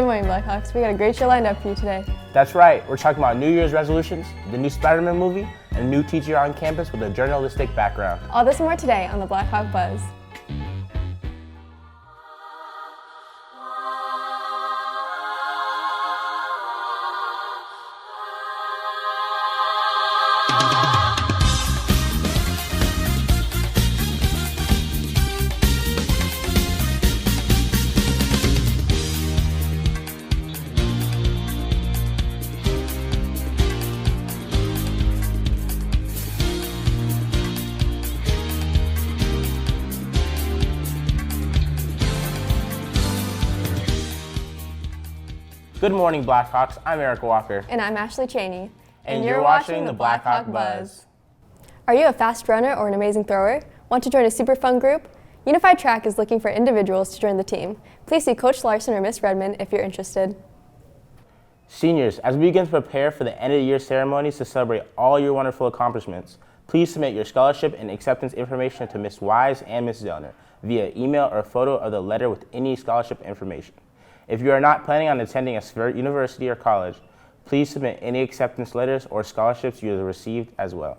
Good morning, Blackhawks. We got a great show lined up for you today. That's right, we're talking about New Year's resolutions, the new Spider-Man movie, and a new teacher on campus with a journalistic background. All this and more today on the Blackhawk Buzz. Good morning, Blackhawks. I'm Eric Walker. And I'm Ashley Cheney. And you're watching the Blackhawk Buzz. Are you a fast runner or an amazing thrower? Want to join a super fun group? Unified Track is looking for individuals to join the team. Please see Coach Larson or Miss Redmond if you're interested. Seniors, as we begin to prepare for the end of the year ceremonies to celebrate all your wonderful accomplishments, please submit your scholarship and acceptance information to Miss Wise and Miss Zellner via email or a photo of the letter with any scholarship information. If you are not planning on attending a university or college, please submit any acceptance letters or scholarships you have received as well.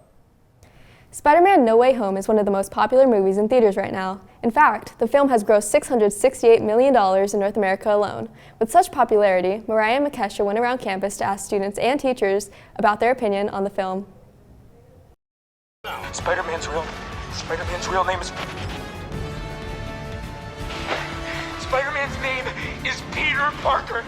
Spider-Man: No Way Home is one of the most popular movies in theaters right now. In fact, the film has grossed $668 million in North America alone. With such popularity, Mariah Makesha went around campus to ask students and teachers about their opinion on the film. Spider-Man's real name is... Spider-Man's name is Peter Parker.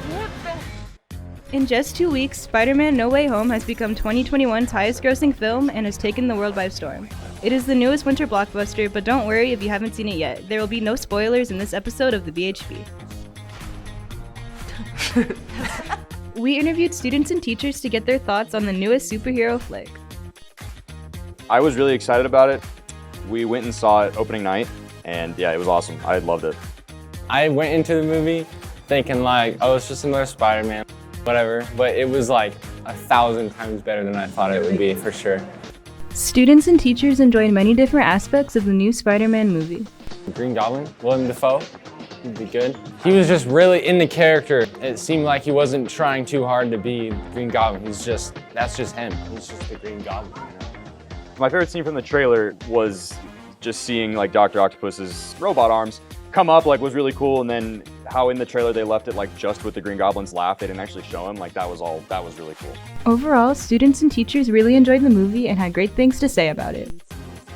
What the... In just 2 weeks, Spider-Man: No Way Home has become 2021's highest-grossing film and has taken the world by storm. It is the newest winter blockbuster, but don't worry if you haven't seen it yet. There will be no spoilers in this episode of the BHB. We interviewed students and teachers to get their thoughts on the newest superhero flick. I was really excited about it. We went and saw it opening night, and yeah, it was awesome. I loved it. I went into the movie thinking like, oh, it's just another Spider-Man, whatever, but it was like 1,000 times better than I thought it would be, for sure. Students and teachers enjoyed many different aspects of the new Spider-Man movie. Green Goblin, Willem Dafoe, he'd be good. He was just really in the character. It seemed like he wasn't trying too hard to be Green Goblin. That's just him. He's just the Green Goblin, you know? My favorite scene from the trailer was just seeing like Dr. Octopus's robot arms come up, like was really cool, and then how in the trailer they left it like just with the Green Goblin's laugh. They didn't actually show him. Like that was really cool. Overall, students and teachers really enjoyed the movie and had great things to say about it.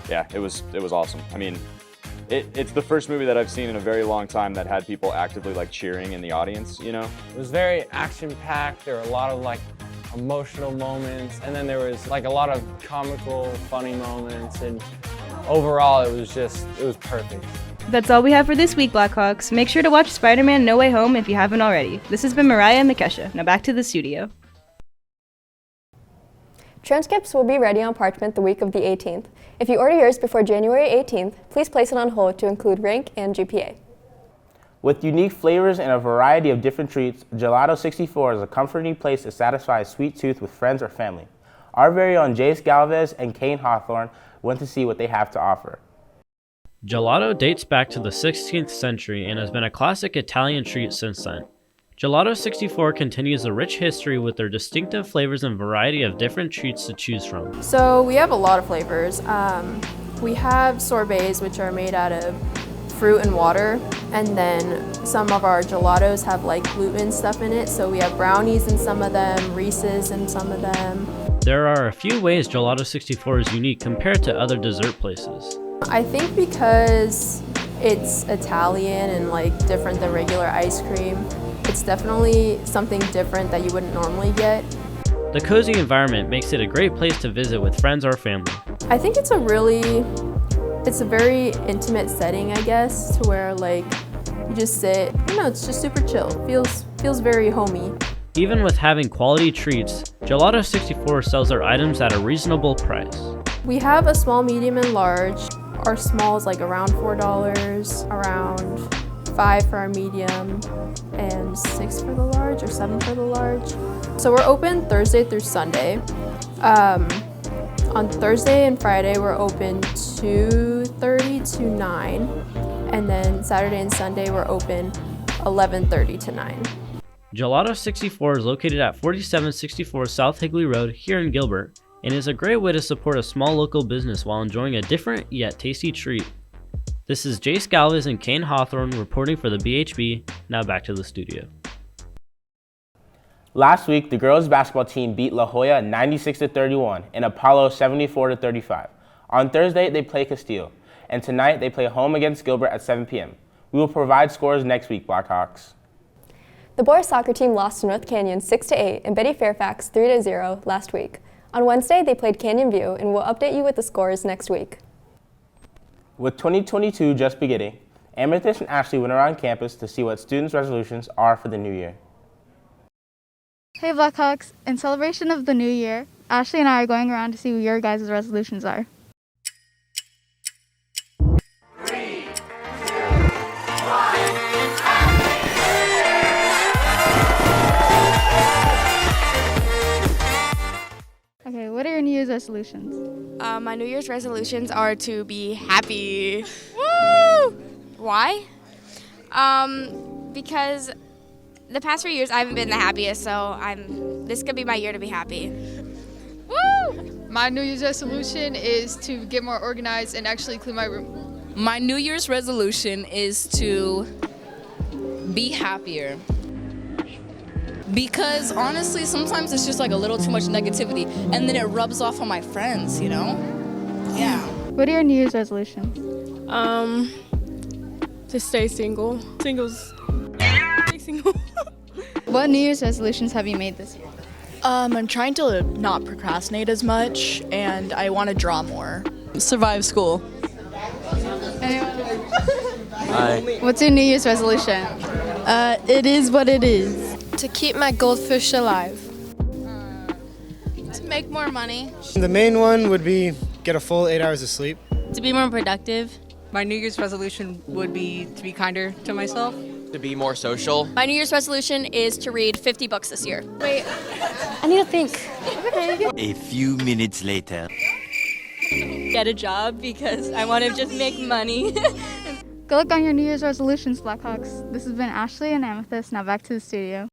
Yeah, it was awesome. I mean, it's the first movie that I've seen in a very long time that had people actively like cheering in the audience, you know? It was very action-packed. There were a lot of like emotional moments, and then there was like a lot of comical, funny moments, and overall it was perfect. That's all we have for this week, Blackhawks. Make sure to watch Spider-Man: No Way Home if you haven't already. This has been Mariah Makesha. Now back to the studio. Transcripts will be ready on parchment the week of the 18th. If you order yours before January 18th, please place it on hold to include rank and GPA. With unique flavors and a variety of different treats, Gelato 64 is a comforting place to satisfy a sweet tooth with friends or family. Our very own Jace Galvez and Kane Hawthorne went to see what they have to offer. Gelato dates back to the 16th century and has been a classic Italian treat since then. Gelato 64 continues a rich history with their distinctive flavors and variety of different treats to choose from. So we have a lot of flavors. We have sorbets, which are made out of fruit and water, and then some of our gelatos have like gluten stuff in it. So we have brownies in some of them, Reese's in some of them. There are a few ways Gelato 64 is unique compared to other dessert places. I think because it's Italian and like different than regular ice cream, it's definitely something different that you wouldn't normally get. The cozy environment makes it a great place to visit with friends or family. I think it's a very intimate setting, I guess, to where like you just sit, it's just super chill. Feels very homey. Even with having quality treats, Gelato 64 sells their items at a reasonable price. We have a small, medium, and large. Our small is like around $4, around $5 for our medium, and $6 for the large, or $7 for the large. So we're open Thursday through Sunday. On Thursday and Friday, we're open 2:30 to 9. And then Saturday and Sunday, we're open 11:30 to 9. Gelato 64 is located at 4764 South Higley Road here in Gilbert and is a great way to support a small local business while enjoying a different yet tasty treat. This is Jace Galvez and Kane Hawthorne reporting for the BHB. Now back to the studio. Last week, the girls basketball team beat La Jolla 96-31 and Apollo 74-35. On Thursday, they play Castile, and tonight they play home against Gilbert at 7 p.m. We will provide scores next week, Blackhawks. The boys soccer team lost to North Canyon 6-8 and Betty Fairfax 3-0 last week. On Wednesday, they played Canyon View, and we'll update you with the scores next week. With 2022 just beginning, Amethyst and Ashley went around campus to see what students' resolutions are for the new year. Hey Blackhawks, in celebration of the new year, Ashley and I are going around to see what your guys' resolutions are. 3, 2, 1. Okay, what are your New Year's resolutions? My New Year's resolutions are to be happy. Woo! Why? Because the past 3 years I haven't been the happiest, so this could be my year to be happy. Woo! My New Year's resolution is to get more organized and actually clean my room. My New Year's resolution is to be happier. Because honestly, sometimes it's just like a little too much negativity, and then it rubs off on my friends, you know? Yeah. What are your New Year's resolutions? To stay single. Stay single. What New Year's resolutions have you made this year? I'm trying to not procrastinate as much, and I want to draw more. Survive school. Hi. What's your New Year's resolution? It is what it is. To keep my goldfish alive. To make more money. The main one would be get a full 8 hours of sleep. To be more productive. My New Year's resolution would be to be kinder to myself. To be more social. My New Year's resolution is to read 50 books this year. Wait, I need to think. A few minutes later. Get a job because I want to just make money. Good luck on your New Year's resolutions, Blackhawks. This has been Ashley and Amethyst. Now back to the studio.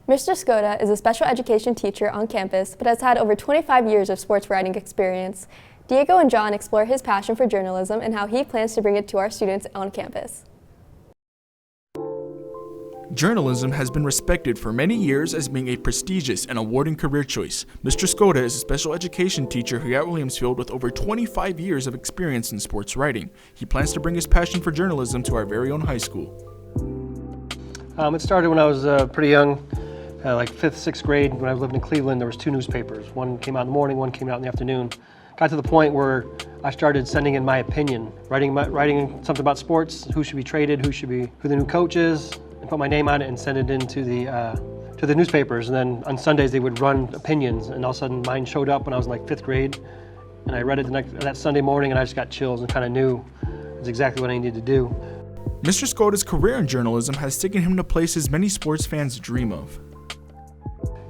Mr. Skoda is a special education teacher on campus, but has had over 25 years of sports writing experience. Diego and John explore his passion for journalism and how he plans to bring it to our students on campus. Journalism has been respected for many years as being a prestigious and awarding career choice. Mr. Skoda is a special education teacher here at Williamsfield with over 25 years of experience in sports writing. He plans to bring his passion for journalism to our very own high school. It started when I was pretty young, like 5th, 6th grade. When I lived in Cleveland, there was 2 newspapers. One came out in the morning, one came out in the afternoon. Got to the point where I started sending in my opinion, writing something about sports, who should be traded, who the new coach is, and put my name on it and send it into to the newspapers. And then on Sundays they would run opinions, and all of a sudden mine showed up when I was in like 5th grade, and I read it that Sunday morning, and I just got chills and kind of knew it was exactly what I needed to do. Mr. Skoda's career in journalism has taken him to places many sports fans dream of.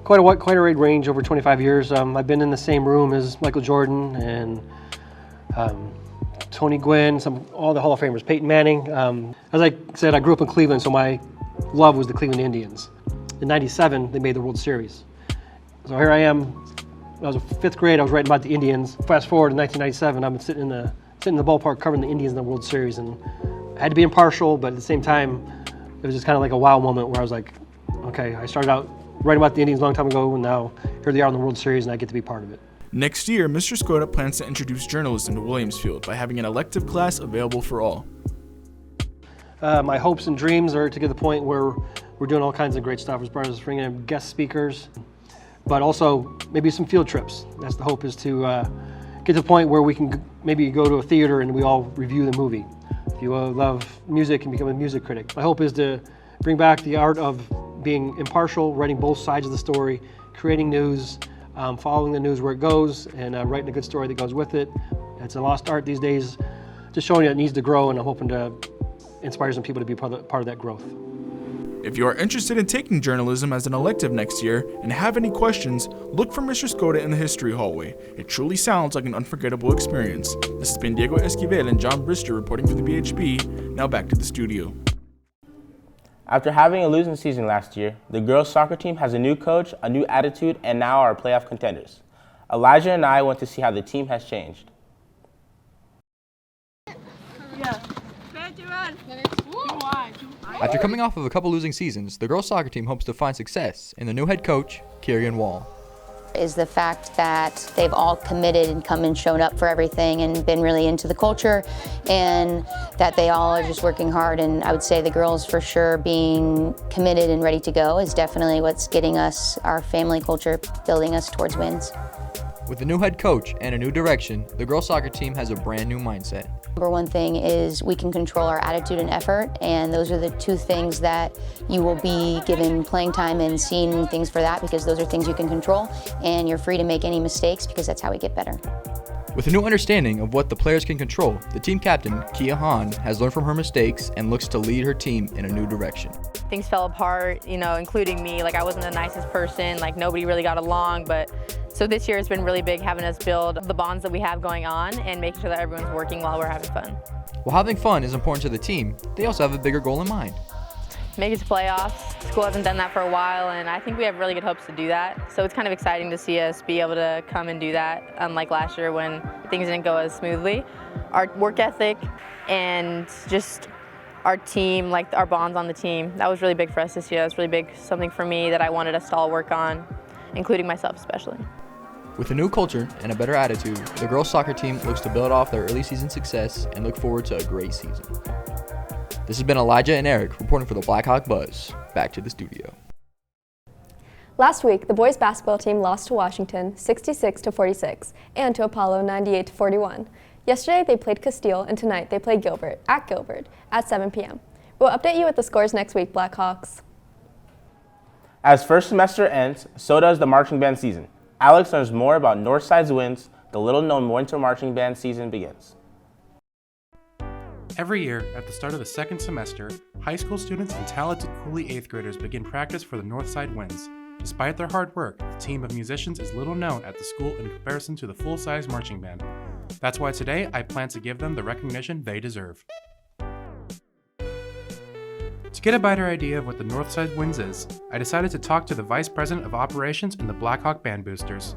Quite a wide range over 25 years. I've been in the same room as Michael Jordan and Tony Gwynn, all the Hall of Famers, Peyton Manning. As I said, I grew up in Cleveland, so my love was the Cleveland Indians. In '97, they made the World Series. So here I am. When I was in 5th grade, I was writing about the Indians. Fast forward to 1997, I'm sitting in the ballpark covering the Indians in the World Series, and I had to be impartial, but at the same time, it was just kind of like a wow moment where I was like, okay, I started out writing about the Indians a long time ago, and now here they are in the World Series, and I get to be part of it. Next year, Mr. Skoda plans to introduce journalism to Williamsfield by having an elective class available for all. My hopes and dreams are to get to the point where we're doing all kinds of great stuff as far as bringing in guest speakers, but also maybe some field trips. That's the hope, is to get to the point where we can maybe go to a theater and we all review the movie. If you love music and become a music critic. My hope is to bring back the art of being impartial, writing both sides of the story, creating news, following the news where it goes, and writing a good story that goes with it. It's a lost art these days, just showing you it needs to grow, and I'm hoping to inspire some people to be part of that growth. If you are interested in taking journalism as an elective next year and have any questions, look for Mr. Skoda in the History Hallway. It truly sounds like an unforgettable experience. This has been Diego Esquivel and John Brister reporting for the BHB. Now back to the studio. After having a losing season last year, the girls' soccer team has a new coach, a new attitude, and now are playoff contenders. Elijah and I went to see how the team has changed. After coming off of a couple losing seasons, the girls' soccer team hopes to find success in the new head coach, Kieran Wall. Is the fact that they've all committed and come and shown up for everything and been really into the culture, and that they all are just working hard. And I would say the girls for sure being committed and ready to go is definitely what's getting us our family culture, building us towards wins. With a new head coach and a new direction, the girls' soccer team has a brand new mindset. Number one thing is we can control our attitude and effort, and those are the two things that you will be given playing time and seeing things for that, because those are things you can control, and you're free to make any mistakes because that's how we get better. With a new understanding of what the players can control, the team captain, Kia Hahn, has learned from her mistakes and looks to lead her team in a new direction. Things fell apart, including me. Like, I wasn't the nicest person, like nobody really got along, but so this year has been really big, having us build the bonds that we have going on and making sure that everyone's working while we're having fun. While having fun is important to the team, they also have a bigger goal in mind. Make it to playoffs. School hasn't done that for a while, and I think we have really good hopes to do that. So it's kind of exciting to see us be able to come and do that, unlike last year when things didn't go as smoothly. Our work ethic and just our team, like our bonds on the team, that was really big for us this year. That was really big, something for me that I wanted us to all work on, including myself especially. With a new culture and a better attitude, the girls' soccer team looks to build off their early season success and look forward to a great season. This has been Elijah and Eric reporting for the Blackhawk Buzz. Back to the studio. Last week, the boys basketball team lost to Washington 66-46 and to Apollo 98-41. Yesterday, they played Castile, and tonight they play Gilbert at 7 p.m. We'll update you with the scores next week, Blackhawks. As first semester ends, so does the marching band season. Alex learns more about Northside's wins. The little-known winter marching band season begins. Every year, at the start of the second semester, high school students and talented Cooley 8th graders begin practice for the Northside Winds. Despite their hard work, the team of musicians is little known at the school in comparison to the full-size marching band. That's why today I plan to give them the recognition they deserve. To get a better idea of what the Northside Winds is, I decided to talk to the Vice President of Operations in the Blackhawk Band Boosters.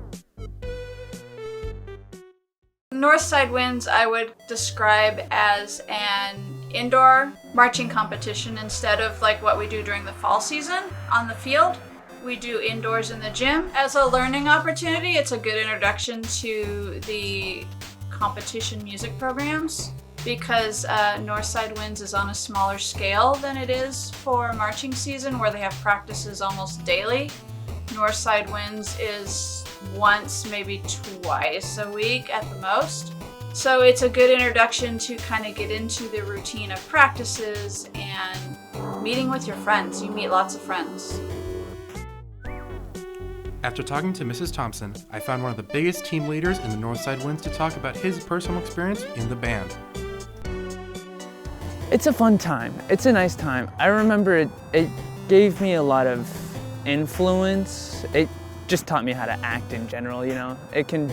Northside Winds I would describe as an indoor marching competition instead of like what we do during the fall season on the field. We do indoors in the gym. As a learning opportunity, it's a good introduction to the competition music programs because Northside Winds is on a smaller scale than it is for marching season where they have practices almost daily. Northside Winds is once, maybe twice a week at the most. So it's a good introduction to kind of get into the routine of practices and meeting with your friends. You meet lots of friends. After talking to Mrs. Thompson, I found one of the biggest team leaders in the Northside Winds to talk about his personal experience in the band. It's a fun time. It's a nice time. I remember it gave me a lot of influence. It just taught me how to act in general, It can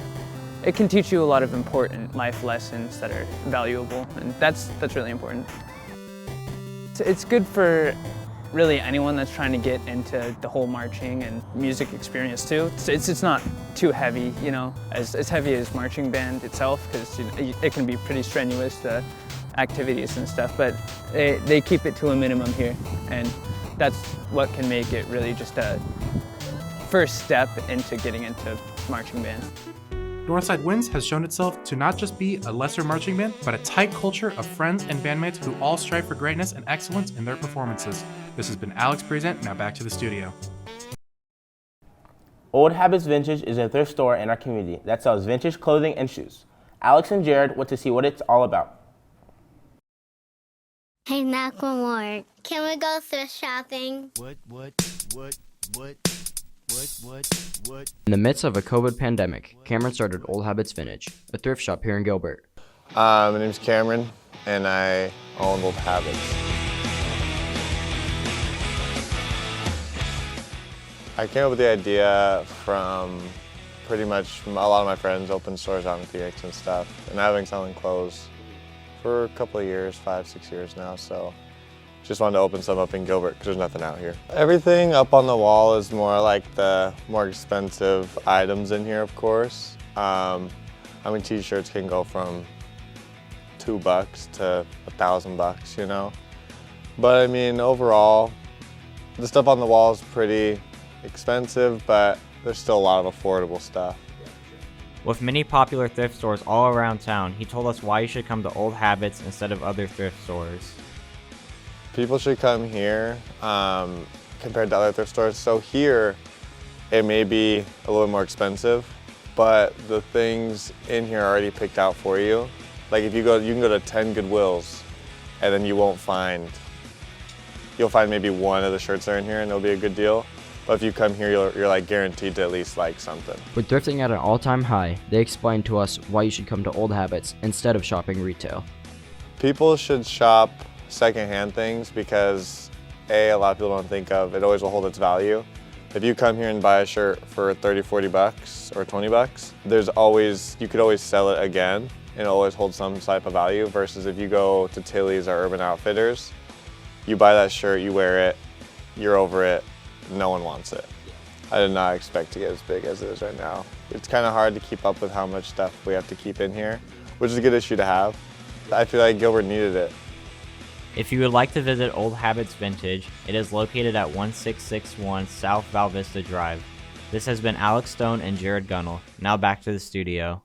teach you a lot of important life lessons that are valuable, and that's really important. It's good for really anyone that's trying to get into the whole marching and music experience too. It's not too heavy, as heavy as marching band itself, because it can be pretty strenuous, the activities and stuff, but they keep it to a minimum here, and that's what can make it really just a first step into getting into marching band. Northside Winds has shown itself to not just be a lesser marching band, but a tight culture of friends and bandmates who all strive for greatness and excellence in their performances. This has been Alex Present, now back to the studio. Old Habits Vintage is a thrift store in our community that sells vintage clothing and shoes. Alex and Jared went to see what it's all about. Hey, Macklemore, can we go thrift shopping? In the midst of a COVID pandemic, Cameron started Old Habits Vintage, a thrift shop here in Gilbert. My name's Cameron, and I own Old Habits. I came up with the idea from pretty much a lot of my friends open stores out in Phoenix and stuff, and I've been selling clothes for a couple of years, 5-6 years now, so just wanted to open some up in Gilbert because there's nothing out here. Everything up on the wall is more like the more expensive items in here, of course. I mean, t-shirts can go from $2 to $1,000, you know? But I mean, overall, the stuff on the wall is pretty expensive, but there's still a lot of affordable stuff. With many popular thrift stores all around town, he told us why you should come to Old Habits instead of other thrift stores. People should come here compared to other thrift stores. So here, it may be a little more expensive, but the things in here are already picked out for you. Like if you can go to 10 Goodwills, and then you'll find maybe one of the shirts that are in here, and it'll be a good deal. But if you come here, you're like guaranteed to at least like something. With thrifting at an all-time high, they explained to us why you should come to Old Habits instead of shopping retail. People should shop Secondhand things because a lot of people don't think of it always will hold its value. If you come here and buy a shirt for 30, 40 bucks or 20 bucks, you could always sell it again and it'll always hold some type of value versus if you go to Tilly's or Urban Outfitters, you buy that shirt, you wear it, you're over it, no one wants it. I did not expect to get as big as it is right now. It's kind of hard to keep up with how much stuff we have to keep in here, which is a good issue to have. I feel like Gilbert needed it. If you would like to visit Old Habits Vintage, it is located at 1661 South Val Vista Drive. This has been Alex Stone and Jared Gunnell. Now back to the studio.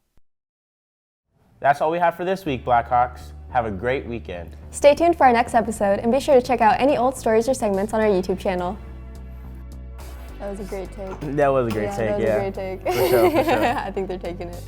That's all we have for this week, Blackhawks. Have a great weekend. Stay tuned for our next episode and be sure to check out any old stories or segments on our YouTube channel. That was a great take. That was a great take, yeah. That was a great take. For sure, for sure. I think they're taking it.